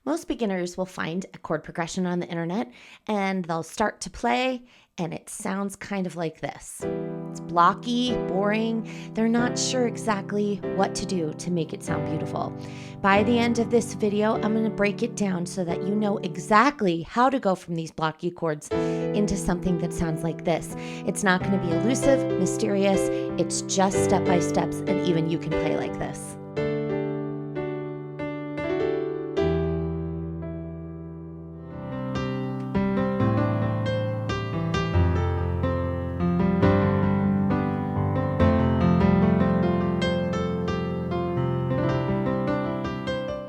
Most beginners will find a chord progression on the internet and they'll start to play and it sounds kind of like this. It's blocky, boring. They're not sure exactly what to do to make it sound beautiful. By the end of this video, I'm going to break it down so that you know exactly how to go from these blocky chords into something that sounds like this. It's not going to be elusive, mysterious. It's just step by steps, and even you can play like this.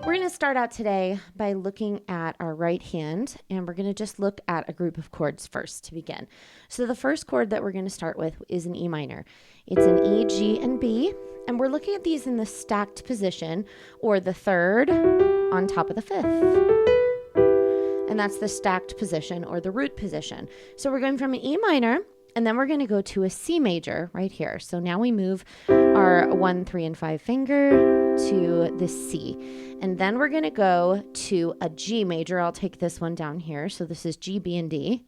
We're going to start out today by looking at our right hand, and we're going to just look at a group of chords first to begin. So the first chord that we're going to start with is an E minor. It's an E, G, and B, and we're looking at these in the stacked position, or the third on top of the fifth. And that's the stacked position or the root position. So we're going from an E minor, and then we're going to go to a C major right here. So now we move our 1, 3, and 5 finger to the C. And then we're going to go to a G major. I'll take this one down here. So this is G, B, and D.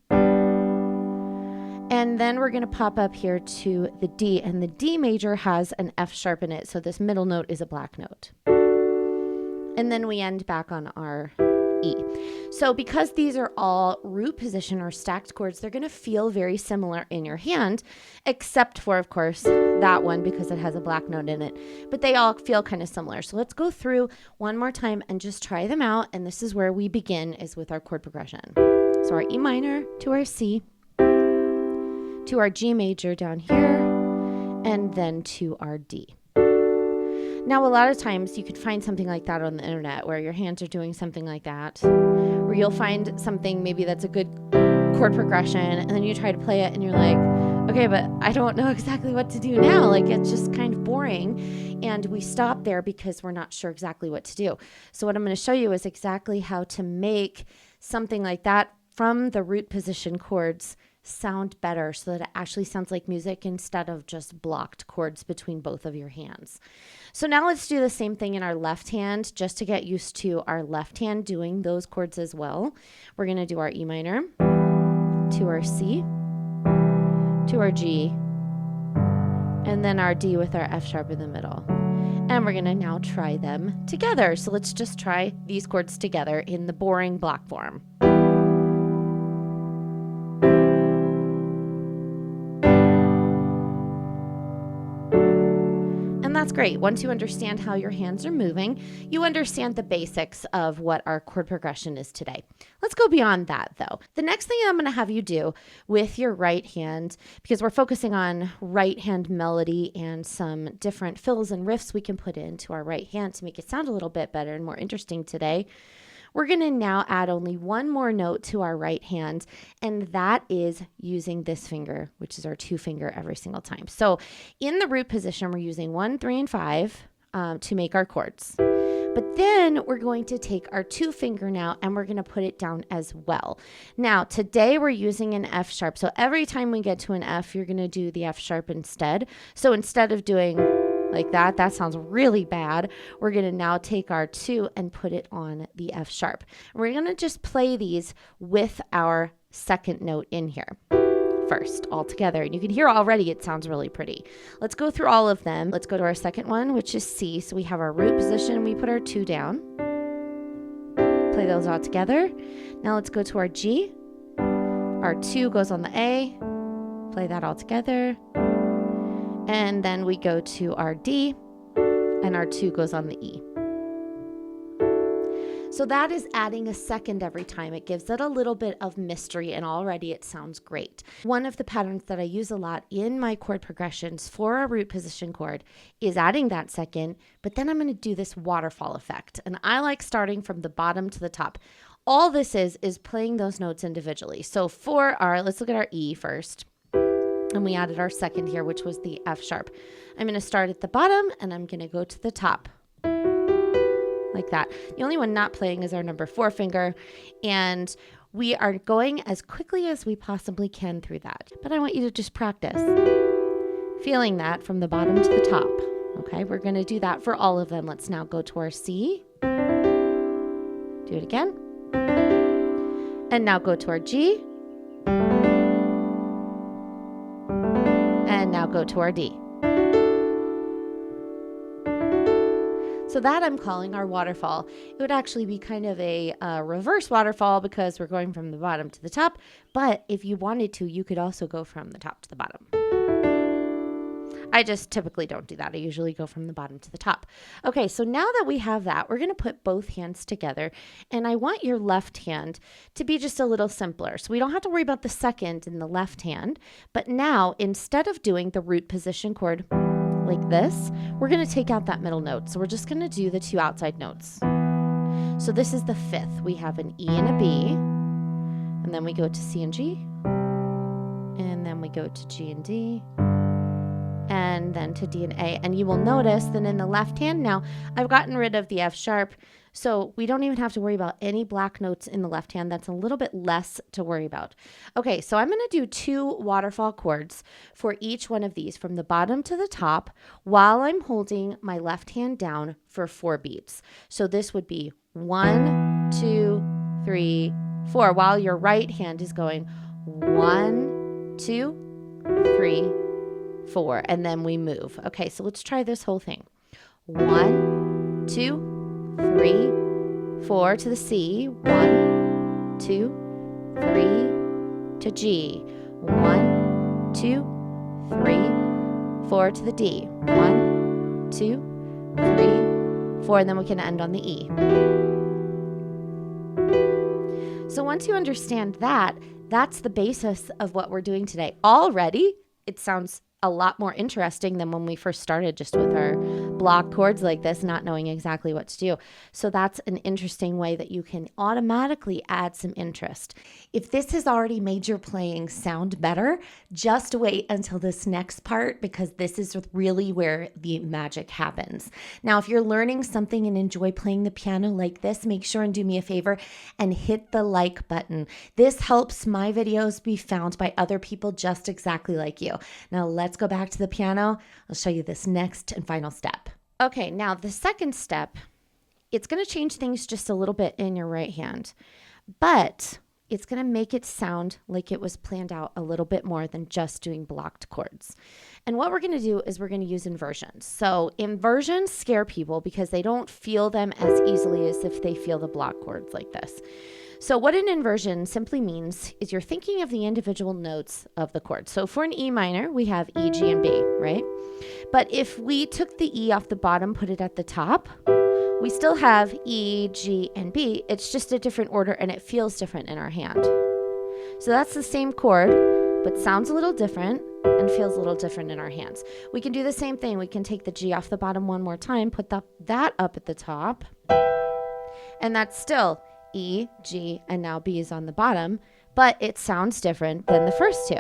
And then we're going to pop up here to the D. And the D major has an F sharp in it. So this middle note is a black note. And then we end back on our E. So because these are all root position or stacked chords, they're going to feel very similar in your hand, except for, of course, that one because it has a black note in it. But they all feel kind of similar. So let's go through one more time and just try them out. And this is where we begin, is with our chord progression. So our E minor to our C, to our G major down here, and then to our D. Now, a lot of times you could find something like that on the internet where your hands are doing something like that, or you'll find something maybe that's a good chord progression, and then you try to play it and you're like, okay, but I don't know exactly what to do now. Like, it's just kind of boring. And we stop there because we're not sure exactly what to do. So what I'm going to show you is exactly how to make something like that from the root position chords sound better, so that it actually sounds like music instead of just blocked chords between both of your hands. So now let's do the same thing in our left hand, just to get used to our left hand doing those chords as well. We're going to do our E minor to our C, to our G, and then our D with our F sharp in the middle. And we're going to now try them together. So let's just try these chords together in the boring block form. That's great. Once you understand how your hands are moving, you understand the basics of what our chord progression is today. Let's go beyond that, though. The next thing I'm going to have you do with your right hand, because we're focusing on right hand melody and some different fills and riffs we can put into our right hand to make it sound a little bit better and more interesting today, we're going to now add only one more note to our right hand, and that is using this finger, which is our 2 finger every single time. So in the root position, we're using 1, 3, and 5 to make our chords. But then we're going to take our 2 finger now and we're going to put it down as well. Now, today we're using an F sharp. So every time we get to an F, you're going to do the F sharp instead. So instead of doing like that sounds really bad, we're going to now take our 2 and put it on the F sharp. We're going to just play these with our second note in here first all together. And you can hear already it sounds really pretty. Let's go through all of them. Let's go to our second one, which is C. So we have our root position. We put our 2 down. Play those all together. Now let's go to our G. Our 2 goes on the A. Play that all together. And then we go to our D, and our 2 goes on the E. So that is adding a second every time. It gives it a little bit of mystery, and already it sounds great. One of the patterns that I use a lot in my chord progressions for a root position chord is adding that second, but then I'm going to do this waterfall effect. And I like starting from the bottom to the top. All this is playing those notes individually. So for our, let's look at our E first. And we added our second here, which was the F sharp. I'm going to start at the bottom and I'm going to go to the top like that. The only one not playing is our number 4 finger. And we are going as quickly as we possibly can through that. But I want you to just practice feeling that from the bottom to the top. Okay, we're going to do that for all of them. Let's now go to our C. Do it again. And now go to our G. And now go to our D. So that I'm calling our waterfall. It would actually be kind of a reverse waterfall because we're going from the bottom to the top. But if you wanted to, you could also go from the top to the bottom. I just typically don't do that. I usually go from the bottom to the top. Okay, so now that we have that, we're going to put both hands together. And I want your left hand to be just a little simpler. So we don't have to worry about the second in the left hand. But now, instead of doing the root position chord like this, we're going to take out that middle note. So we're just going to do the two outside notes. So this is the fifth. We have an E and a B. And then we go to C and G. And then we go to G and D. And then to D and A. And you will notice that in the left hand now, I've gotten rid of the F sharp. So we don't even have to worry about any black notes in the left hand. That's a little bit less to worry about. Okay, so I'm going to do 2 waterfall chords for each one of these from the bottom to the top while I'm holding my left hand down for 4 beats. So this would be 1, 2, 3, 4, while your right hand is going 1, 2, 3, 4, and then we move. Okay, so let's try this whole thing. 1, 2, 3, 4 to the C. 1, 2, 3 to G. 1, 2, 3, 4 to the D. 1, 2, 3, 4, and then we can end on the E. So once you understand that, that's the basis of what we're doing today. Already, it sounds a lot more interesting than when we first started just with our block chords like this, not knowing exactly what to do. So that's an interesting way that you can automatically add some interest. If this has already made your playing sound better, just wait until this next part because this is really where the magic happens. Now, if you're learning something and enjoy playing the piano like this, make sure and do me a favor and hit the like button. This helps my videos be found by other people just exactly like you. Now, let's go back to the piano. I'll show you this next and final step. Okay, now the second step, it's going to change things just a little bit in your right hand, but it's going to make it sound like it was planned out a little bit more than just doing blocked chords. And what we're going to do is we're going to use inversions. So inversions scare people because they don't feel them as easily as if they feel the block chords like this. So what an inversion simply means is you're thinking of the individual notes of the chord. So for an E minor, we have E, G, and B, right? But if we took the E off the bottom, put it at the top, we still have E, G, and B. It's just a different order and it feels different in our hand. So that's the same chord, but sounds a little different and feels a little different in our hands. We can do the same thing. We can take the G off the bottom one more time, put that up at the top, and that's still E, G, and now B is on the bottom, but it sounds different than the first two.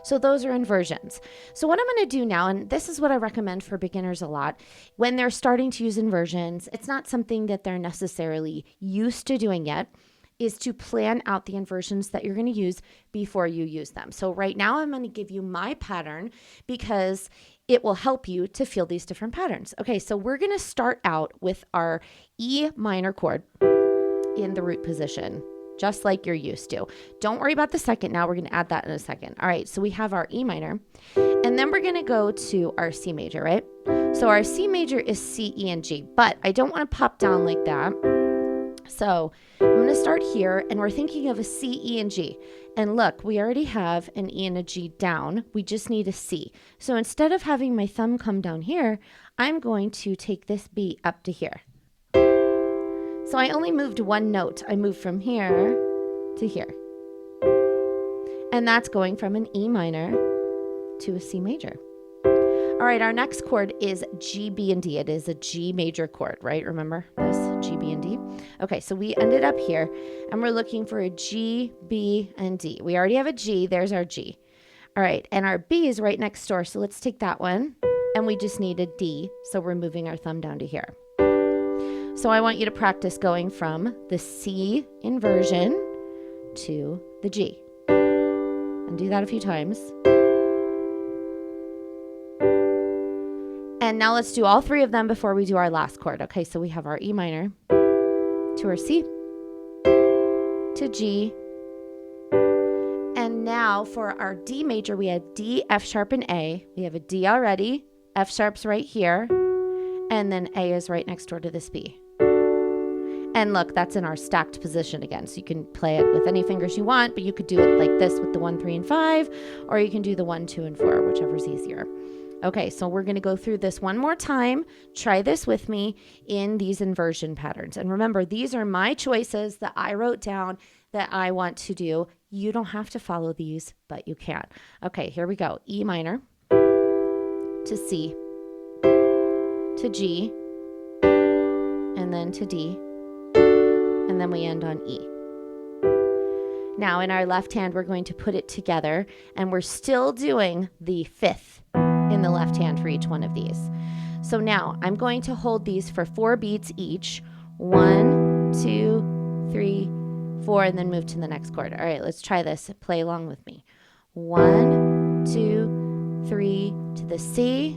So those are inversions. So what I'm going to do now, and this is what I recommend for beginners a lot, when they're starting to use inversions, it's not something that they're necessarily used to doing yet, is to plan out the inversions that you're going to use before you use them. So right now I'm going to give you my pattern because it will help you to feel these different patterns. Okay, so we're going to start out with our E minor chord in the root position, just like you're used to. Don't worry about the second now. We're going to add that in a second. All right, so we have our E minor, and then we're going to go to our C major, right? So our C major is C, E, and G, but I don't want to pop down like that. So I'm going to start here, and we're thinking of a C, E, and G. And look, we already have an E and a G down. We just need a C. So instead of having my thumb come down here, I'm going to take this B up to here. So I only moved one note. I moved from here to here. And that's going from an E minor to a C major. All right, our next chord is G, B, and D. It is a G major chord, right? Remember this, G, B, and D? Okay, so we ended up here, and we're looking for a G, B, and D. We already have a G. There's our G. All right, and our B is right next door, so let's take that one, and we just need a D, so we're moving our thumb down to here. So I want you to practice going from the C inversion to the G, and do that a few times. And And now let's do all three of them before we do our last chord. Okay, so we have our E minor to our C, to G, and now for our D major, we had D, F sharp, and A. We have a D already, F sharp's right here, and then A is right next door to this B. And look, that's in our stacked position again. So you can play it with any fingers you want, but you could do it like this with the 1, 3, and 5, or you can do the 1, 2, and 4, whichever's easier. Okay, so we're gonna go through this one more time. Try this with me in these inversion patterns. And remember, these are my choices that I wrote down that I want to do. You don't have to follow these, but you can. Okay, here we go. E minor to C, to G, and then to D, and then we end on E. Now in our left hand, we're going to put it together, and we're still doing the fifth in the left hand for each one of these. So now I'm going to hold these for 4 beats each. 1, 2, 3, 4, and then move to the next chord. All right, let's try this. Play along with me. 1, 2, 3 to the C.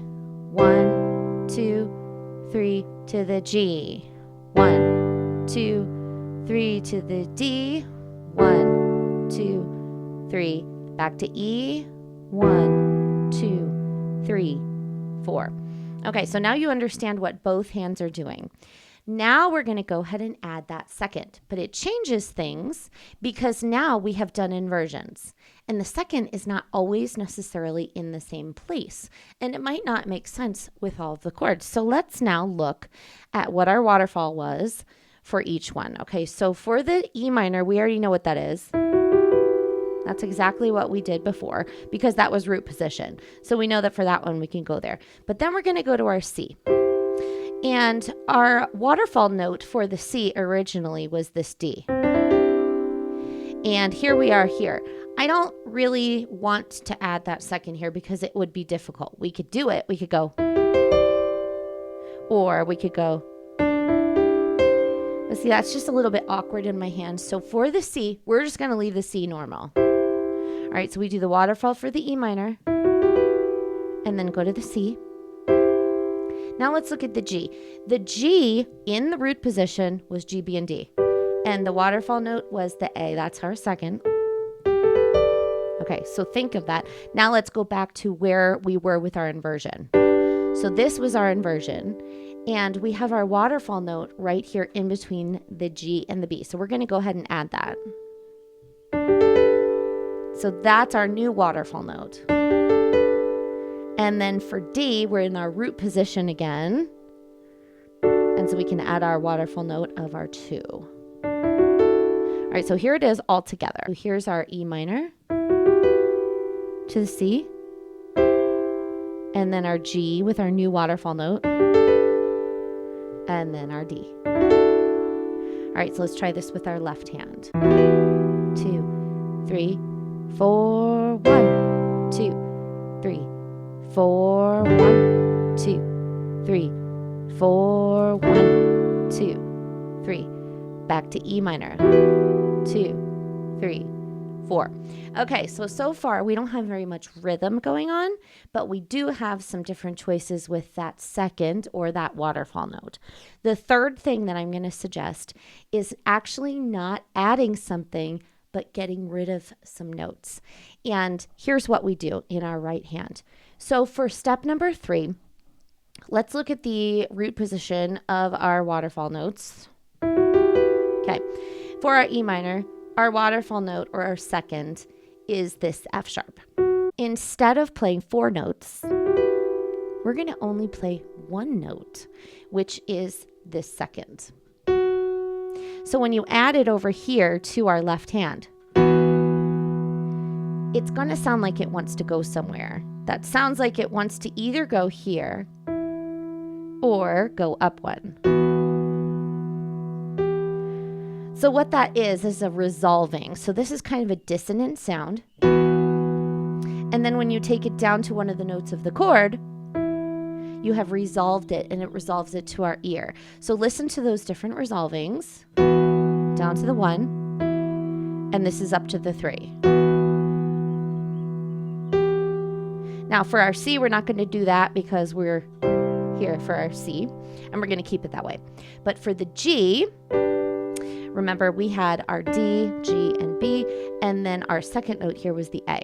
1, 2, 3 to the G. 1, 2, 3 to the D. 1, 2, 3. Back to E. 1, 2, 3, 4. Okay, so now you understand what both hands are doing. Now we're going to go ahead and add that second, but it changes things because now we have done inversions, and the second is not always necessarily in the same place, and it might not make sense with all of the chords. So let's now look at what our waterfall was for each one. Okay, so for the E minor, we already know what that is. That's exactly what we did before because that was root position. So we know that for that one, we can go there. But then we're going to go to our C. And our waterfall note for the C originally was this D. And here we are here. I don't really want to add that second here because it would be difficult. We could do it. We could go. Or we could go. But see, that's just a little bit awkward in my hand. So for the C, we're just going to leave the C normal. All right, so we do the waterfall for the E minor. And then go to the C. Now let's look at the G. The G in the root position was G, B, and D. And the waterfall note was the A. That's our second. Okay, so think of that. Now let's go back to where we were with our inversion. So this was our inversion. And we have our waterfall note right here in between the G and the B. So we're going to go ahead and add that. So that's our new waterfall note. And then for D, we're in our root position again. And so we can add our waterfall note of our 2. All right, so here it is all together. So here's our E minor to the C. And then our G with our new waterfall note. And then our D. All right, so let's try this with our left hand. 2, 3, 4, 1, 2, 3. 4, 1, 2, 3, 4, 1, 2, 3. Back to E minor. 2, 3, 4. Okay, so far we don't have very much rhythm going on, but we do have some different choices with that second or that waterfall note. The third thing that I'm going to suggest is actually not adding something, but getting rid of some notes. And here's what we do in our right hand. So for step number 3, let's look at the root position of our waterfall notes. Okay, for our E minor, our waterfall note or our second is this F sharp. Instead of playing 4 notes, we're going to only play 1 note, which is this second. So when you add it over here to our left hand, it's going to sound like it wants to go somewhere. That sounds like it wants to either go here or go up 1. So what that is a resolving. So this is kind of a dissonant sound. And then when you take it down to one of the notes of the chord, you have resolved it, and it resolves it to our ear. So listen to those different resolvings. Down to the 1, and this is up to the 3. Now for our C, we're not going to do that because we're here for our C, and we're going to keep it that way. But for the G, remember we had our D, G, and B, and then our second note here was the A.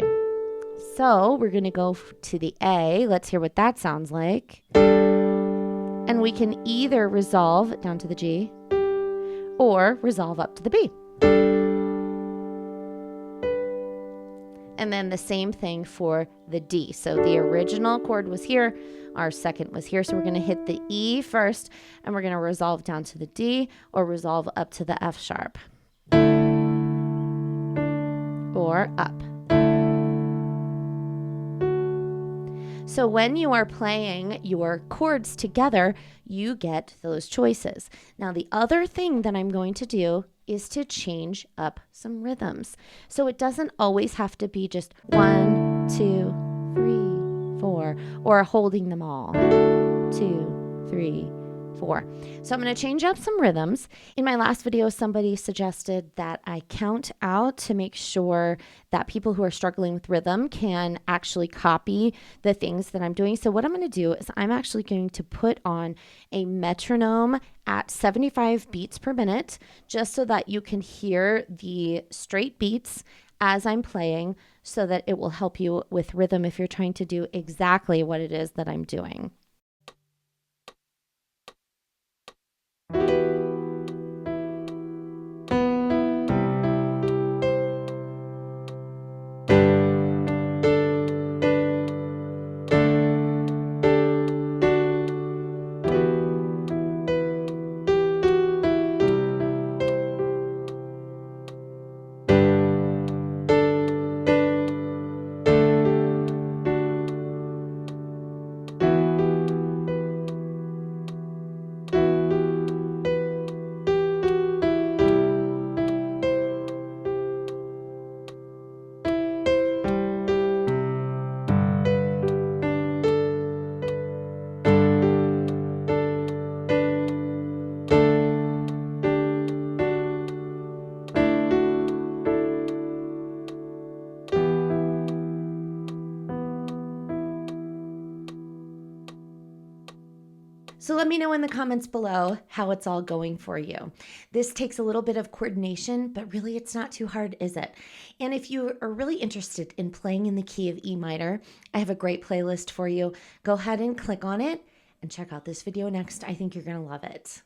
So we're going to go to the A. Let's hear what that sounds like. And we can either resolve down to the G or resolve up to the B. And then the same thing for the D. So the original chord was here, our second was here. So we're going to hit the E first, and we're going to resolve down to the D or resolve up to the F sharp. Or up. So when you are playing your chords together, you get those choices. Now the other thing that I'm going to do is to change up some rhythms. So it doesn't always have to be just 1, 2, 3, 4, or holding them all. 2, 3, 4. So I'm going to change up some rhythms. In my last video, somebody suggested that I count out to make sure that people who are struggling with rhythm can actually copy the things that I'm doing. So what I'm going to do is I'm actually going to put on a metronome at 75 beats per minute, just so that you can hear the straight beats as I'm playing, so that it will help you with rhythm if you're trying to do exactly what it is that I'm doing. So let me know in the comments below how it's all going for you. This takes a little bit of coordination, but really it's not too hard, is it? And if you are really interested in playing in the key of E minor, I have a great playlist for you. Go ahead and click on it and check out this video next. I think you're going to love it.